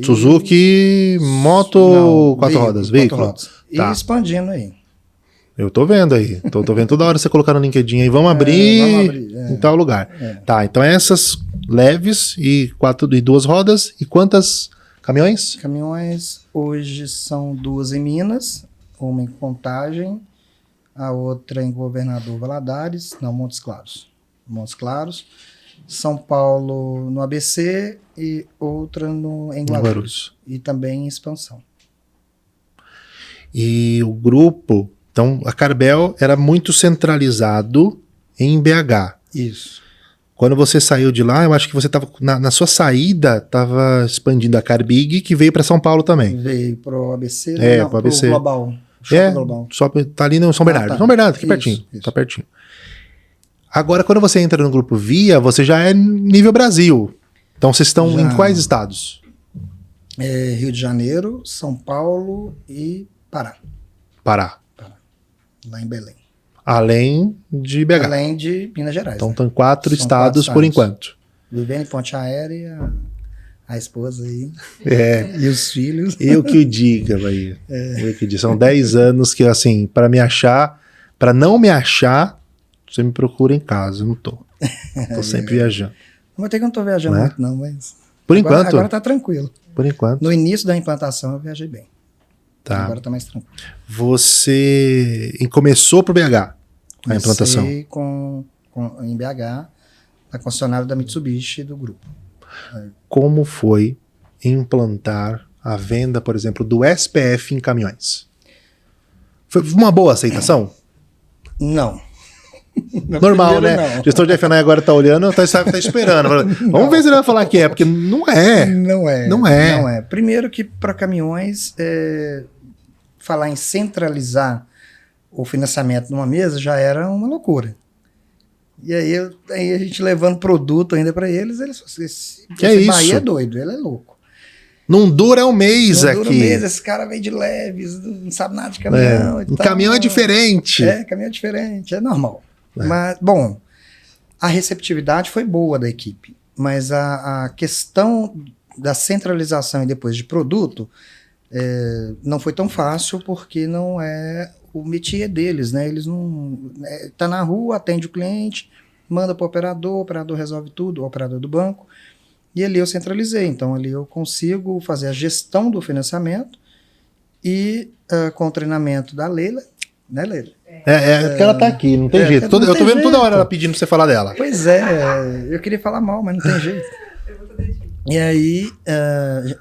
Suzuki, moto, 4 rodas, veículo. 4 rodas. E expandindo aí. Eu tô vendo aí. Tô vendo toda hora você colocar no LinkedIn aí. Vamos abrir em tal lugar. Tá, então essas leves e 2 rodas. E quantas caminhões? Caminhões hoje são 2 em Minas, uma em Contagem, a outra em Governador Valadares, não, Montes Claros. São Paulo no ABC e outra em Guarulhos. E também em expansão. E o grupo... Então, a Carbel era muito centralizado em BH. Isso. Quando você saiu de lá, eu acho que você estava, na sua saída, estava expandindo a Carbig, que veio para São Paulo também. Veio para o ABC, para o ABC. Global. Global. Tá ali no São Bernardo. Tá. São Bernardo, aqui pertinho. Isso. Tá pertinho. Agora, quando você entra no Grupo Via, você já é nível Brasil. Então, vocês estão em quais estados? Rio de Janeiro, São Paulo e Pará. Lá em Belém. Além de BH. Além de Minas Gerais. Então, estão 4 estados por enquanto. Vivendo em Ponte Aérea, a esposa aí. E os filhos. Eu que o diga, Bahia. Eu que diga. São 10 anos que, assim, para não me achar, você me procura em casa. Eu não tô. Tô sempre viajando. Mas até que eu não tô viajando muito, não, mas. Por enquanto. Agora tá tranquilo. Por enquanto. No início da implantação, eu viajei bem. Tá. Agora tá mais tranquilo. Você começou por BH, a implantação. Comecei em BH, na concessionária da Mitsubishi do grupo. Como foi implantar a venda, por exemplo, do SPF em caminhões? Foi uma boa aceitação? Não. Normal, primeiro, né? não. O gestor de F&I agora tá olhando, tá esperando. Vamos ver se ele vai falar que é, porque não é. Não é. Não é. Não é. Primeiro que para caminhões, falar em centralizar o financiamento numa mesa já era uma loucura. E aí a gente levando produto ainda para eles falaram assim, esse isso? Bahia é doido, ele é louco. Não dura um mês Não aqui. dura um mês, esse cara vem de leves, não sabe nada de caminhão. E Um tal. caminhão é diferente. Caminhão é diferente, é normal. Mas, bom, a receptividade foi boa da equipe, mas a questão da centralização e depois de produto não foi tão fácil porque não é o métier deles, né? Eles não... tá na rua, atende o cliente, manda para o operador resolve tudo, o operador do banco, e ali eu centralizei. Então ali eu consigo fazer a gestão do financiamento e com o treinamento da Leila, né, Leila? Porque ela tá aqui, não tem jeito. Eu tô vendo toda hora ela pedindo pra você falar dela. Pois é, eu queria falar mal, mas não tem jeito. E aí,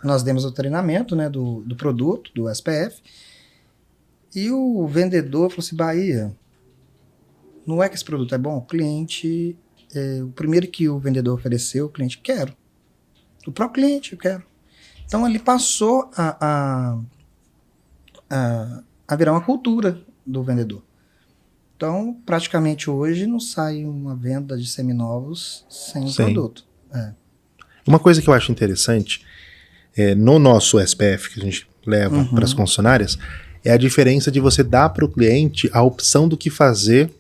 nós demos o treinamento, né, do produto, do SPF, e o vendedor falou assim, Bahia, não é que esse produto é bom? O cliente, o primeiro que o vendedor ofereceu, o cliente, quero. O próprio cliente, eu quero. Então, ele passou a virar uma cultura do vendedor. Então, praticamente hoje não sai uma venda de seminovos sem produto. Uma coisa que eu acho interessante, no nosso SPF que a gente leva para as concessionárias, é a diferença de você dar para o cliente a opção do que fazer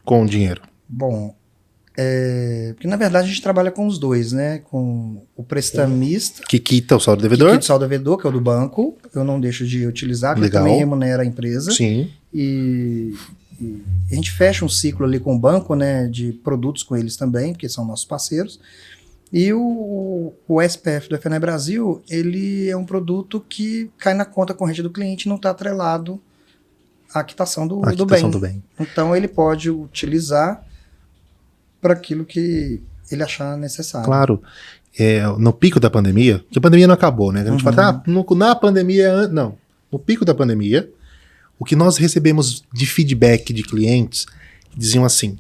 com o dinheiro. Bom, porque na verdade a gente trabalha com os dois, né? Com o prestamista, que quita o saldo devedor. que quita o saldo devedor, que é o do banco. Eu não deixo de utilizar, porque Legal. também remunera a empresa. Sim. E a gente fecha um ciclo ali com o banco, né? De produtos com eles também, porque são nossos parceiros. E o SPF do F&I Brasil, ele é um produto que cai na conta corrente do cliente e não está atrelado à quitação do bem. Então ele pode utilizar para aquilo que ele achar necessário. Claro. No pico da pandemia, que a pandemia não acabou, né? A gente fala, na pandemia... Não. No pico da pandemia, o que nós recebemos de feedback de clientes diziam assim,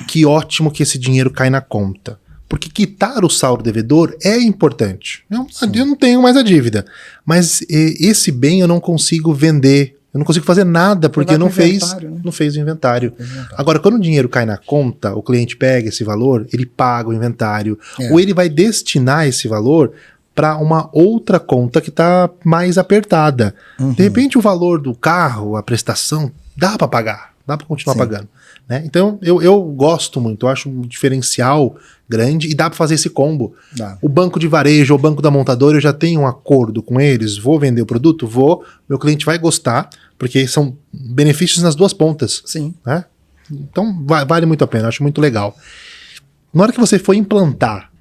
que ótimo que esse dinheiro cai na conta. Porque quitar o saldo devedor é importante. Eu não tenho mais a dívida. Mas esse bem eu não consigo vender. Eu não consigo fazer nada porque não fez o inventário. Agora, quando o dinheiro cai na conta, o cliente pega esse valor, ele paga o inventário. Ou ele vai destinar esse valor para uma outra conta que está mais apertada. De repente, o valor do carro, a prestação, dá para pagar. Dá para continuar pagando. Né? Então, eu gosto muito. Eu acho um diferencial grande e dá para fazer esse combo. O banco de varejo ou o banco da montadora, eu já tenho um acordo com eles, vou vender o produto, meu cliente vai gostar, porque são benefícios nas duas pontas. Sim. Né? Então, vale muito a pena, acho muito legal. Na hora que você foi implantar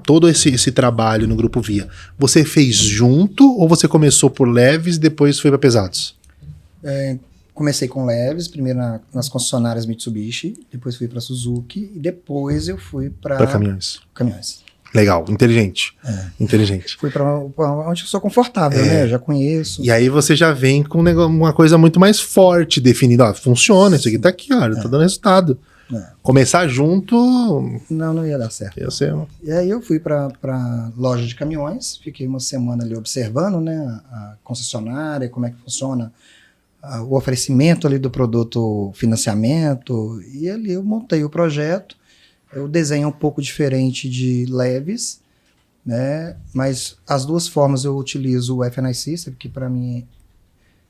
todo esse trabalho no Grupo Via, você fez junto ou você começou por leves e depois foi para pesados? Comecei com leves, primeiro nas concessionárias Mitsubishi, depois fui para Suzuki e depois eu fui para caminhões. Legal, inteligente. Inteligente. Fui para onde eu sou confortável, né? Eu já conheço. E aí você já vem com uma coisa muito mais forte, definida. Funciona, isso aqui tá aqui, olha, tá dando resultado. Começar junto... Não ia dar certo. E aí eu fui para loja de caminhões, fiquei uma semana ali observando, né? A concessionária, como é que funciona o oferecimento ali do produto, financiamento, e ali eu montei o projeto. O desenho é um pouco diferente de leves, né? Mas as duas formas eu utilizo o F&I System, que para mim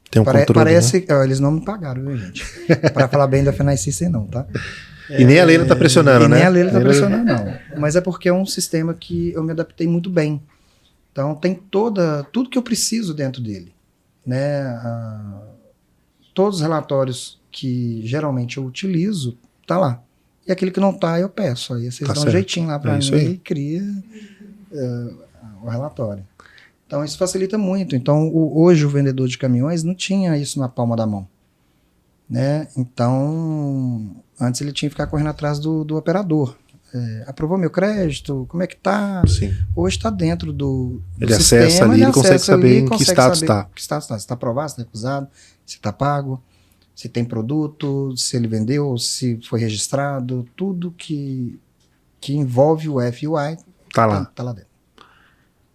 tem controle, parece... né? Eles não me pagaram, viu, gente? Para falar bem do F&I System não, tá? E nem a Leila tá pressionando, né? Nem a Leila tá pressionando, não. Mas é porque é um sistema que eu me adaptei muito bem. Então tem tudo que eu preciso dentro dele, né? Todos os relatórios que geralmente eu utilizo, tá lá. E aquele que não tá, eu peço. Aí vocês dão um jeitinho lá para mim e cria o relatório. Então isso facilita muito. Então hoje o vendedor de caminhões não tinha isso na palma da mão, né? Então antes ele tinha que ficar correndo atrás do operador. Aprovou meu crédito? Como é que tá? Sim. Hoje está dentro do Ele sistema, acessa ali, ele consegue saber em que status está. Que status está. Se está aprovado, se está recusado, se está pago, se tem produto, se ele vendeu, se foi registrado, tudo que envolve o F e o I Tá lá. tá lá dentro.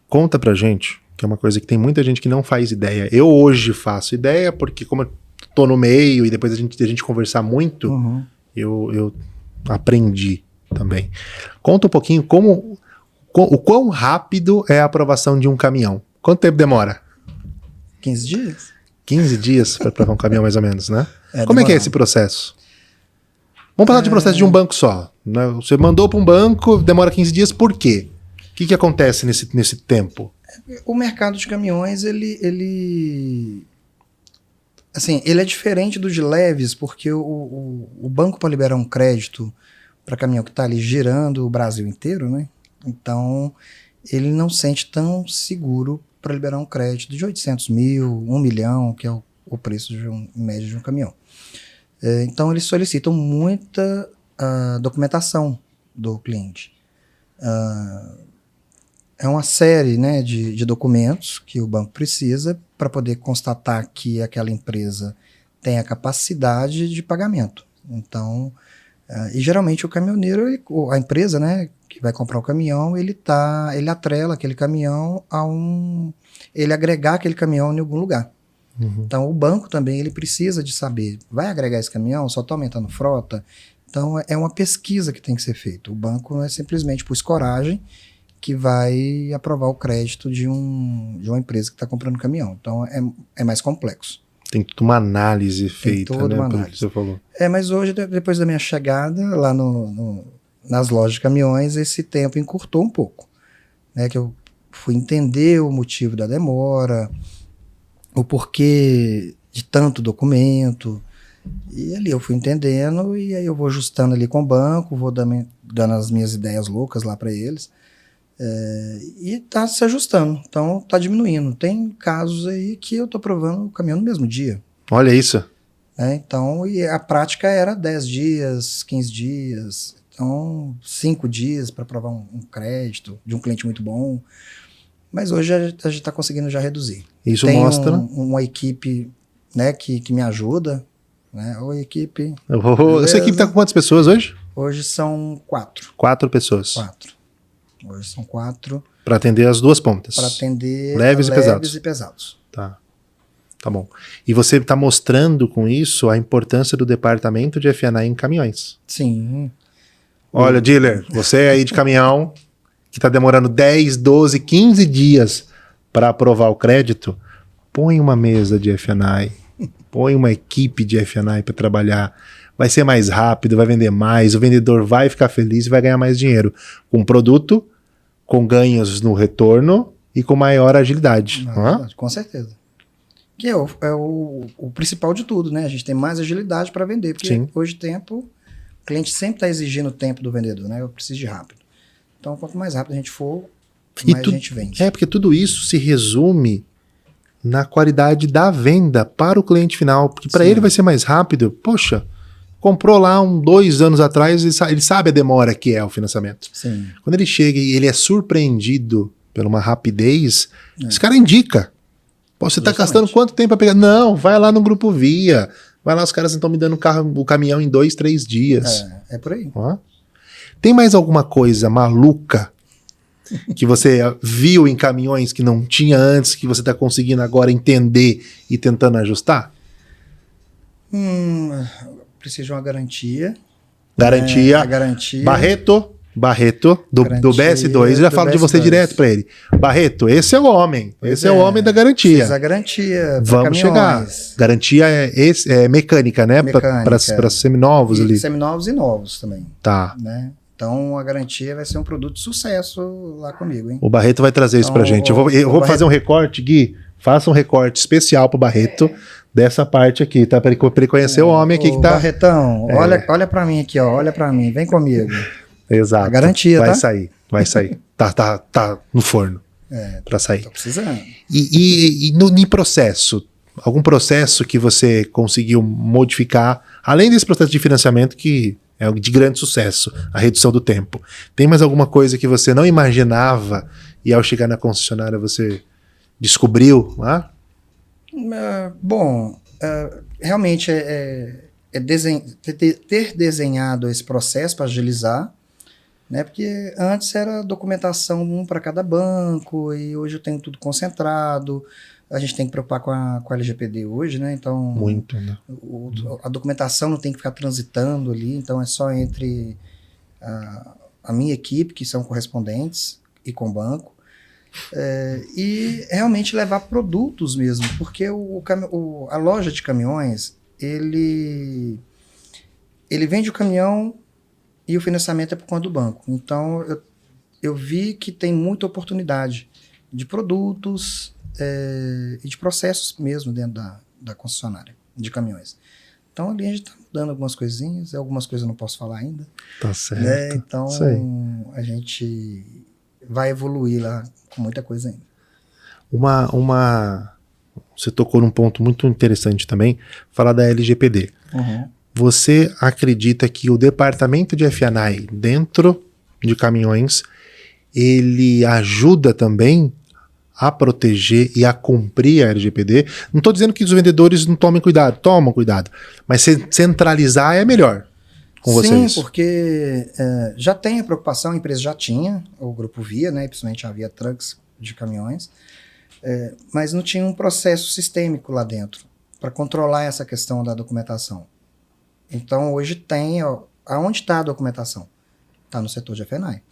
Conta pra gente, que é uma coisa que tem muita gente que não faz ideia. Eu hoje faço ideia, porque como eu tô no meio e depois a gente conversar muito, eu aprendi também. Conta um pouquinho o quão rápido é a aprovação de um caminhão. Quanto tempo demora? 15 dias. 15 dias para aprovar um caminhão, mais ou menos, né? Como é que é demorado. esse processo? Vamos falar de processo de um banco só, né? Você mandou para um banco, demora 15 dias, por quê? O que acontece nesse tempo? O mercado de caminhões, assim, ele é diferente do de leves, porque o banco, para liberar um crédito para caminhão que está ali girando o Brasil inteiro, né? Então, ele não sente tão seguro para liberar um crédito de 800 mil, 1 milhão, que é o preço médio de um caminhão. Então, eles solicitam muita documentação do cliente. É uma série, né, de documentos que o banco precisa para poder constatar que aquela empresa tem a capacidade de pagamento. Então, e geralmente o caminhoneiro, a empresa, né, que vai comprar o caminhão, ele atrela aquele caminhão ele agregar aquele caminhão em algum lugar. Então o banco também ele precisa de saber, vai agregar esse caminhão, só está aumentando frota? Então é uma pesquisa que tem que ser feita. O banco não é simplesmente por escoragem que vai aprovar o crédito de uma empresa que está comprando caminhão. Então é mais complexo. Tem toda uma análise feita, toda né? uma Pelo análise. que você falou. Mas hoje, depois da minha chegada lá nas lojas de caminhões, esse tempo encurtou um pouco. Né? Que eu fui entender o motivo da demora, o porquê de tanto documento. E ali eu fui entendendo e aí eu vou ajustando ali com o banco, vou dando as minhas ideias loucas lá para eles. E tá se ajustando, então tá diminuindo. Tem casos aí que eu tô aprovando o caminhão no mesmo dia. Olha isso. Então, e a prática era 10 dias, 15 dias, então 5 dias para aprovar um crédito de um cliente muito bom. Mas hoje a gente está conseguindo já reduzir. Isso tem mostra uma equipe, né, que me ajuda. Né? Oi, equipe. Essa equipe está com quantas pessoas hoje? Hoje são 4. 4 pessoas. 4. Hoje são 4. Para atender as duas pontas. Para atender leves e pesados. Tá bom. E você está mostrando com isso a importância do departamento de F&I em caminhões. Sim. Olha, dealer, você aí de caminhão que está demorando 10, 12, 15 dias para aprovar o crédito, põe uma mesa de F&I, põe uma equipe de F&I para trabalhar. Vai ser mais rápido, vai vender mais, o vendedor vai ficar feliz e vai ganhar mais dinheiro com produto, com ganhos no retorno e com maior agilidade. Com certeza. Que é o principal de tudo, né? A gente tem mais agilidade para vender, porque Sim. Hoje o cliente sempre está exigindo o tempo do vendedor, né? Eu preciso de rápido. Então, quanto mais rápido a gente for, mais a gente vende. Porque tudo isso se resume na qualidade da venda para o cliente final, porque para ele vai ser mais rápido. Poxa, comprou lá 2 anos atrás, ele sabe a demora que é o financiamento. Sim. Quando ele chega e ele é surpreendido por uma rapidez, esse cara indica. Pô, você está gastando quanto tempo para pegar? Não, vai lá no Grupo Via. Vai lá, os caras estão me dando o caminhão em 2, 3 dias. É por aí. Tem mais alguma coisa maluca que você viu em caminhões que não tinha antes, que você está conseguindo agora entender e tentando ajustar? Preciso de uma garantia. Garantia. A garantia. Barreto, do BS2, eu já falo de você direto para ele. Barreto, esse é o homem. Esse é o homem da garantia. Fiz a garantia. Vamos chegar. Garantia é mecânica, né? Para seminovos ali. Seminovos e novos também. Tá. Né? Então a garantia vai ser um produto de sucesso lá comigo, hein? O Barreto vai trazer isso pra gente. Eu vou fazer um recorte, Gui. Faça um recorte especial pro Barreto dessa parte aqui, tá? Pra ele conhecer o homem aqui que tá. Barretão, olha pra mim aqui, ó. Olha pra mim, vem comigo. Exato. A garantia, vai sair. Tá no forno. para sair. Tô precisando. E no processo, algum processo que você conseguiu modificar, além desse processo de financiamento que é de grande sucesso, a redução do tempo. Tem mais alguma coisa que você não imaginava e ao chegar na concessionária você descobriu lá? Realmente ter desenhado esse processo para agilizar, né? Porque antes era documentação um para cada banco e hoje eu tenho tudo concentrado. A gente tem que preocupar com a LGPD hoje, né? Então, muito, né? A documentação não tem que ficar transitando ali, então é só entre a minha equipe, que são correspondentes, e com o banco. E realmente levar produtos mesmo, porque a loja de caminhões, ele vende o caminhão e o financiamento é por conta do banco. Então, eu vi que tem muita oportunidade de produtos e de processos mesmo dentro da concessionária de caminhões. Então, ali a gente está mudando algumas coisinhas, algumas coisas eu não posso falar ainda. Tá certo. Né? Então, a gente vai evoluir lá com muita coisa ainda. Você tocou num ponto muito interessante também, falar da LGPD. Uhum. Você acredita que o departamento de F&I dentro de caminhões, ele ajuda também a proteger e a cumprir a LGPD? Não estou dizendo que os vendedores não tomam cuidado, mas centralizar é melhor com vocês. Sim, porque já tem a preocupação, a empresa já tinha, o Grupo Via, né, principalmente a Via Trucks de caminhões, mas não tinha um processo sistêmico lá dentro para controlar essa questão da documentação. Então, hoje tem, aonde está a documentação? Está no setor de F&I.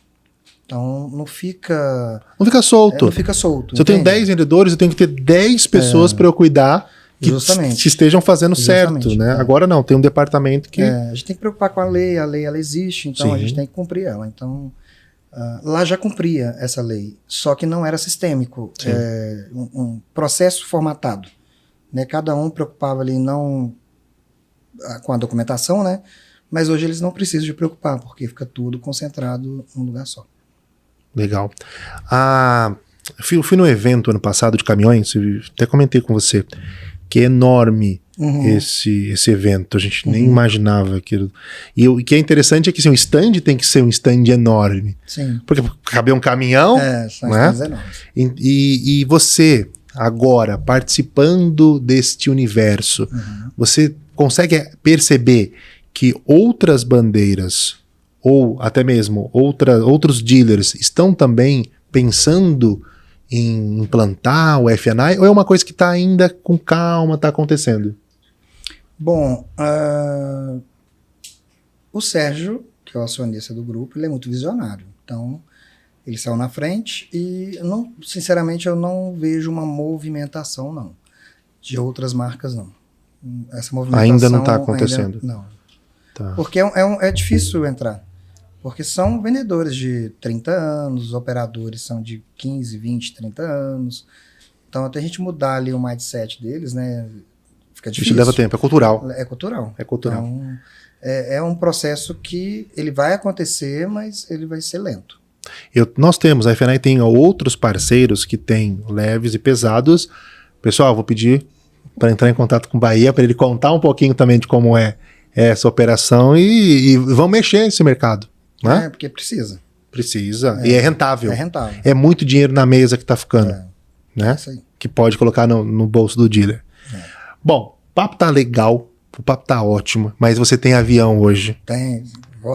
Então, não fica solto. Se eu tenho 10 vendedores, eu tenho que ter 10 pessoas para eu cuidar que estejam fazendo certo, né? Agora não, tem um departamento que... a gente tem que preocupar com a lei ela existe, então a gente tem que cumprir ela. Então, lá já cumpria essa lei, só que não era sistêmico, um processo formatado. Né? Cada um preocupava ali não com a documentação, né? Mas hoje eles não precisam de preocupar, porque fica tudo concentrado num lugar só. Legal. Eu fui no evento ano passado de caminhões, até comentei com você, que é enorme esse evento, a gente nem imaginava aquilo. E o que é interessante é que assim, o stand tem que ser um stand enorme. Sim. Porque caber um caminhão, são né? stands enormes. E você, agora, participando deste universo, você consegue perceber que outras bandeiras ou até mesmo outros dealers estão também pensando em implantar o F&I, ou é uma coisa que está ainda com calma, está acontecendo? Bom, o Sérgio, que é o acionista do grupo, ele é muito visionário. Então, ele saiu na frente e, sinceramente, eu não vejo uma movimentação, não. De outras marcas, não. Essa movimentação ainda não está acontecendo? Não. Tá. Porque é difícil entrar. Porque são vendedores de 30 anos, os operadores são de 15, 20, 30 anos. Então, até a gente mudar ali o mindset deles, né, fica difícil. Isso leva tempo, é cultural. É cultural. É cultural. Então, é um processo que ele vai acontecer, mas ele vai ser lento. Nós temos, a F&I tem outros parceiros que têm leves e pesados. Pessoal, vou pedir para entrar em contato com o Bahia, para ele contar um pouquinho também de como é essa operação e vão mexer nesse mercado. Né? Porque precisa. Precisa. E é rentável. É rentável. É muito dinheiro na mesa que está ficando. Né? Isso aí. Que pode colocar no bolso do dealer. Bom, o papo tá legal, o papo tá ótimo, mas você tem avião hoje.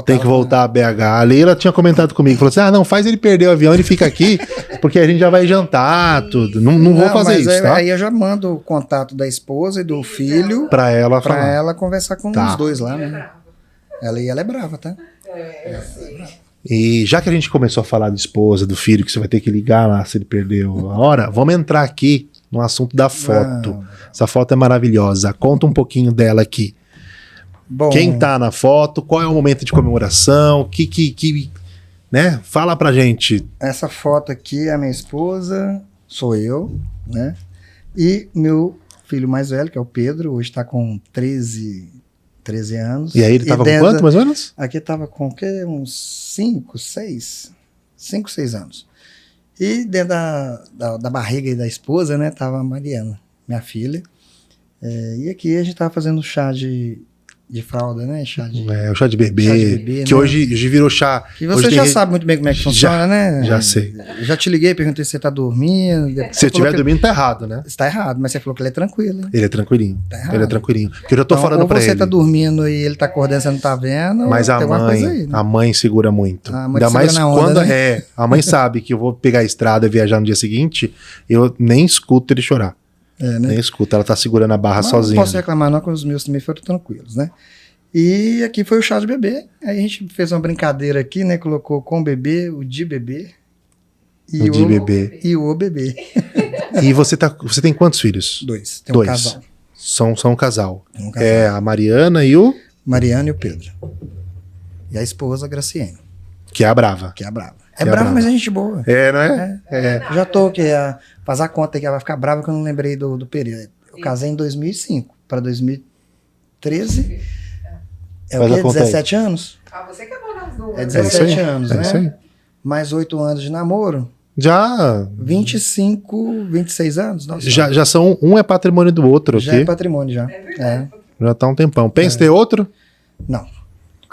Tem que voltar a BH. A Leila tinha comentado comigo, falou assim, não, faz ele perder o avião, ele fica aqui, porque a gente já vai jantar, tudo. Não vou fazer isso, tá? Aí eu já mando o contato da esposa e do filho pra ela conversar com os dois lá, né? Ela é brava, tá? E já que a gente começou a falar da esposa, do filho, que você vai ter que ligar lá se ele perdeu a hora, vamos entrar aqui no assunto da foto. Essa foto é maravilhosa. Conta um pouquinho dela aqui. Bom, quem tá na foto, qual é o momento de comemoração, né? Fala pra gente. Essa foto aqui é a minha esposa, sou eu, né? E meu filho mais velho, que é o Pedro, hoje tá com 13 anos. E aí ele tava com quanto, mais ou menos? Aqui tava com o quê? Uns 5, 6 anos. E dentro da barriga aí da esposa, né, tava a Mariana, minha filha. E aqui a gente tava fazendo chá de fralda, né? O chá de bebê, que né? hoje virou chá. E você já sabe muito bem como é que funciona, né? Já sei. Já te liguei, perguntei se você tá dormindo. Se eu estiver dormindo, tá errado, né? Está errado, mas você falou que ele é tranquilo. Ele é tranquilinho. Tá errado. Ele é tranquilinho. Porque eu já tô falando pra ele. Ou você tá dormindo e ele tá acordando e você não tá vendo. Mas a mãe, aí, né? a mãe segura muito. A mãe Ainda segura mais na onda, quando né? a mãe sabe que eu vou pegar a estrada e viajar no dia seguinte, eu nem escuto ele chorar. Né? Nem escuto. Ela tá segurando a barra sozinha. Não posso reclamar não, que os meus também foram tranquilos, né? E aqui foi o chá de bebê. Aí a gente fez uma brincadeira aqui, né? Colocou com o bebê, o de bebê. E O de bebê. E o bebê. E você tem quantos filhos? 2. Tem Dois. um casal. São um casal. Tem um casal. É a Mariana e o... Mariana e o Pedro. E a esposa, a Graciane, Que é a brava. que é a brava. Que é É brava, brava. mas é gente boa. É, não é? Eu já tô aqui a fazer a conta que ela vai ficar brava que eu não lembrei do período. Eu casei em 2005 para 2013. É Faz o a quê? conta aí. 17 anos? Você que é bom nas duas. É isso aí. 17 anos, É isso aí. né? Mais 8 anos de namoro. Já 25, 26 anos? Nossa, já são... Um é patrimônio do outro já aqui. é patrimônio já. É verdade. Já tá um tempão. Pensa em ter outro? Não.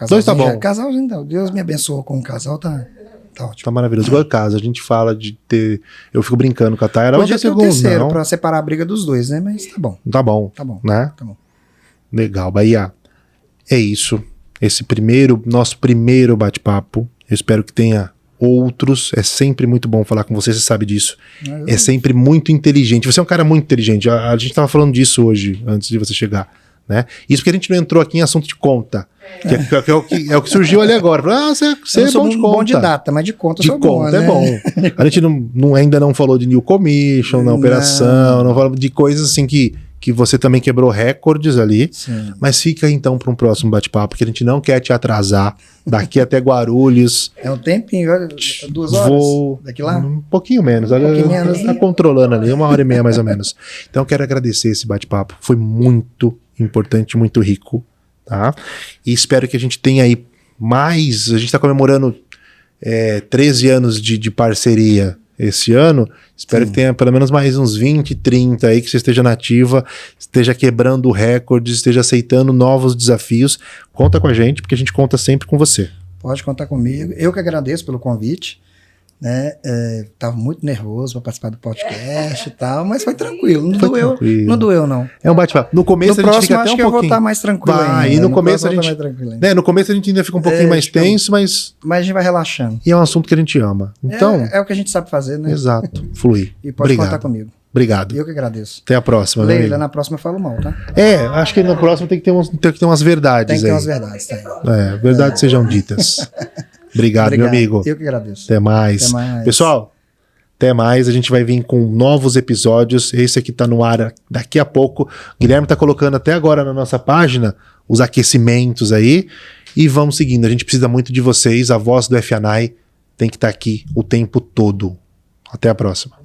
Dois tá bom. Casalzinho, não. Deus me abençoou com o casal, tá ótimo. Tá maravilhoso. Igual em casa, a gente fala de ter... Eu fico brincando com a Taira. Podia ter o terceiro não. pra separar a briga dos dois, né? Mas tá bom, Tá bom. tá bom, Né? tá bom. Legal, Bahia. É isso. Esse nosso primeiro bate-papo. Eu espero que tenha outros. É sempre muito bom falar com você, você sabe disso. É sempre muito inteligente. Você é um cara muito inteligente. A gente tava falando disso hoje, antes de você chegar. Né? Isso porque a gente não entrou aqui em assunto de conta. Que é o que surgiu ali agora. Você Eu é sou bom de bom de conta. data, mas de conta eu De sou bom, conta né? é bom. A gente ainda não falou de new commission, na Não. operação, não falou de coisas assim que você também quebrou recordes ali. Sim. Mas fica então para um próximo bate-papo, porque a gente não quer te atrasar. Daqui até Guarulhos. É um tempinho, olha, 2 horas Vou daqui lá. um pouquinho menos. Olha, pouquinho menos, tá né? controlando ali, 1h30 mais ou menos. Então eu quero agradecer esse bate-papo. Foi muito importante, muito rico, tá? E espero que a gente tenha aí mais. A gente está comemorando 13 anos de parceria esse ano. Espero que tenha pelo menos mais uns 20, 30 aí, que você esteja nativa, esteja quebrando recordes, esteja aceitando novos desafios. Conta com a gente, porque a gente conta sempre com você. Pode contar comigo. Eu que agradeço pelo convite. Né? Tava muito nervoso para participar do podcast e tal, mas foi tranquilo. Não Foi doeu, tranquilo. não doeu, não. É um bate-papo. No começo No a gente fica próximo até acho um que eu vou pouquinho... estar mais tranquilo Vai, ainda. e no começo a próximo eu vou gente... estar mais tranquilo ainda. No começo a gente ainda fica um pouquinho mais fica- tenso, mas Mas a gente vai relaxando. e é um assunto que a gente ama. Então, É o que a gente sabe fazer, né? exato, flui. E pode contar Obrigado. comigo. Obrigado. Eu que agradeço. Até a próxima, meu Leila, amigo. na próxima eu falo mal, tá? Acho que na próxima tem que ter umas verdades Tem que ter aí. umas verdades. Tá aí. Verdades sejam ditas. Obrigado, meu amigo. Eu que agradeço. Até mais. Até mais. Pessoal, até mais. A gente vai vir com novos episódios. Esse aqui tá no ar daqui a pouco. O Guilherme tá colocando até agora na nossa página os aquecimentos aí. E vamos seguindo. A gente precisa muito de vocês. A voz do FNAI tem que estar aqui o tempo todo. Até a próxima.